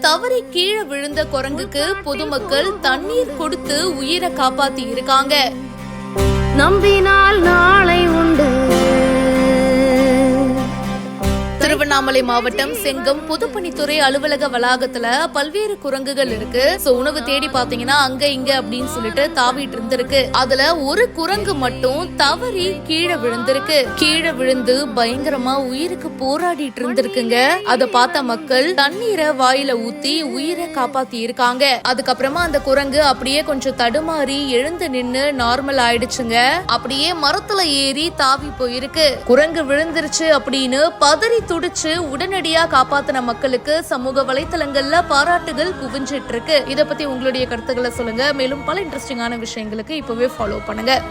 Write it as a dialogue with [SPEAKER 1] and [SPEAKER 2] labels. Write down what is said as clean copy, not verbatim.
[SPEAKER 1] தவறி கீழே விழுந்த குரங்குக்கு பொதுமக்கள் தண்ணீர் கொடுத்து உயிரை காப்பாத்தி இருக்காங்க.
[SPEAKER 2] நம்பினால் நாளை உண்டு.
[SPEAKER 1] திருவண்ணாமலை மாவட்டம் செங்கம் பொதுப்பணித்துறை அலுவலக வளாகத்துல பல்வேறு குரங்குகள் இருக்கு. உணவு தேடி பாத்தீங்கன்னா அங்க இங்க அப்படின்னு சொல்லிட்டு தாவிட்டு இருந்திருக்கு. அதுல ஒரு குரங்கு மட்டும் தவறி கீழே விழுந்திருக்கு. கீழே விழுந்து பயங்கரமா உயிருக்கு போராடிட்டு இருந்திருக்குங்க. அதை பார்த்த மக்கள் தண்ணீரை வாயில ஊத்தி உயிரை காப்பாத்தி இருக்காங்க. அதுக்கப்புறமா அந்த குரங்கு அப்படியே கொஞ்சம் தடுமாறி எழுந்து நின்னு நார்மல் ஆயிடுச்சுங்க. அப்படியே மரத்துல ஏறி தாவி போயிருக்கு. குரங்கு விழுந்துருச்சு அப்படின்னு பதறி துடிச்சு உடனடியா காப்பாத்தின மக்களுக்கு சமூக வலைத்தளங்கள்ல பாராட்டுகள் குவிஞ்சிட்டு இருக்கு. இத பத்தி உங்களுடைய கருத்துக்களை சொல்லுங்க. மேலும் பல இன்ட்ரெஸ்டிங்கான விஷயங்களுக்கு இப்பவே ஃபாலோ பண்ணுங்க.